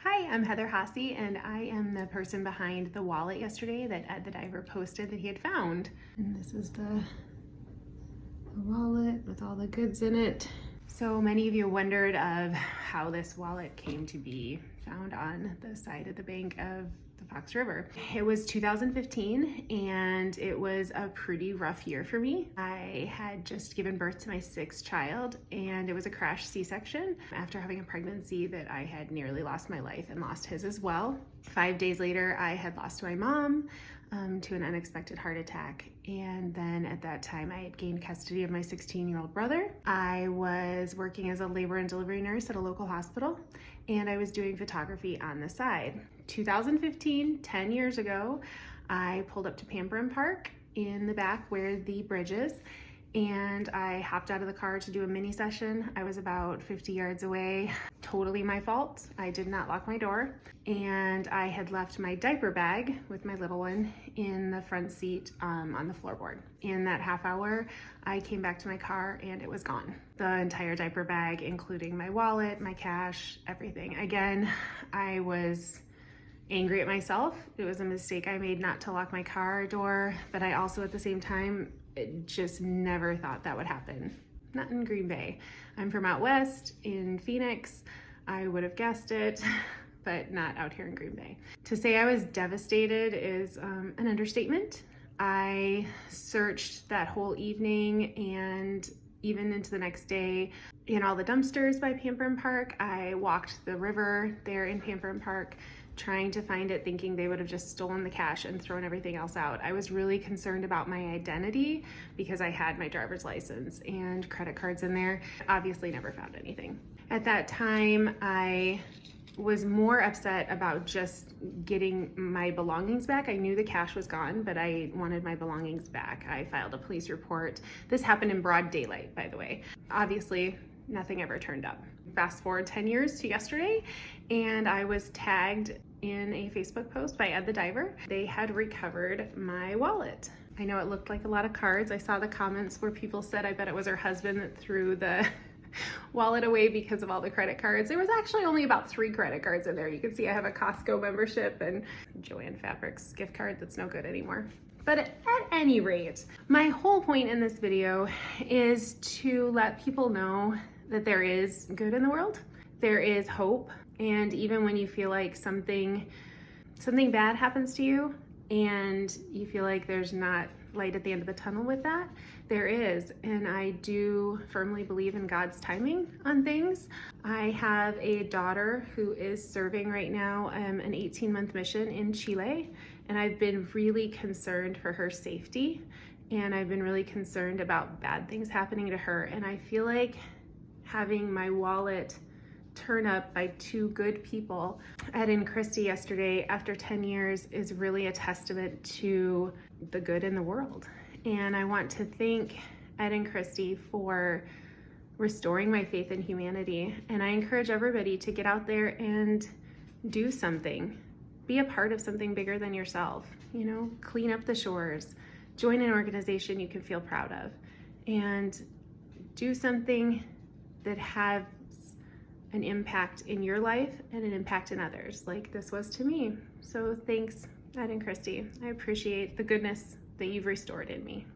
Hi, I'm Heather Hasse, and I am the person behind the wallet yesterday that Ed the Diver posted that he had found. And this is the wallet with all the goods in it. So many of you wondered of how this wallet came to be found on the side of the bank of the Fox River. It was 2015 and it was a pretty rough year for me. I had just given birth to my 6th child and it was a crash C-section after having a pregnancy that I had nearly lost my life and lost his as well. 5 days later, I had lost my mom to an unexpected heart attack. And then at that time, I had gained custody of my 16-year-old brother. I was working as a labor and delivery nurse at a local hospital, and I was doing photography on the side. 2015, 10 years ago, I pulled up to Pamperin Park in the back where the bridge is, and I hopped out of the car to do a mini session. I was about 50 yards away. Totally my fault. I did not lock my door, and I had left my diaper bag with my little one in the front seat on the floorboard. In that half hour, I came back to my car and it was gone. The entire diaper bag, including my wallet, my cash, everything. Again, I was angry at myself. It was a mistake I made not to lock my car door, but I also at the same time just never thought that would happen. Not in Green Bay. I'm from out west in Phoenix. I would have guessed it, but not out here in Green Bay. To say I was devastated is an understatement. I searched that whole evening and even into the next day in all the dumpsters by Pamperin Park. I walked the river there in Pamperin Park trying to find it, thinking they would have just stolen the cash and thrown everything else out. I was really concerned about my identity because I had my driver's license and credit cards in there. Obviously never found anything. At that time, I was more upset about just getting my belongings back. I knew the cash was gone, but I wanted my belongings back. I filed a police report. This happened in broad daylight, by the way. Obviously, nothing ever turned up. Fast forward 10 years to yesterday, and I was tagged in a Facebook post by Ed the Diver. They had recovered my wallet. I know it looked like a lot of cards. I saw the comments where people said, I bet it was her husband that threw the wallet away because of all the credit cards. There was actually only about 3 credit cards in there. You can see I have a Costco membership and Joann Fabrics gift card that's no good anymore. But at any rate, my whole point in this video is to let people know that there is good in the world. There is hope. And even when you feel like something bad happens to you and you feel like there's not light at the end of the tunnel with that, there is. And I do firmly believe in God's timing on things. I have a daughter who is serving right now an 18-month mission in Chile, and I've been really concerned for her safety, and I've been really concerned about bad things happening to her. And I feel like having my wallet turn up by 2 good people, Ed and Christy yesterday, after 10 years, is really a testament to the good in the world. And I want to thank Ed and Christy for restoring my faith in humanity. And I encourage everybody to get out there and do something. Be a part of something bigger than yourself. You know, clean up the shores, join an organization you can feel proud of, and do something that has an impact in your life and an impact in others, like this was to me. So thanks, Ed and Christy. I appreciate the goodness that you've restored in me.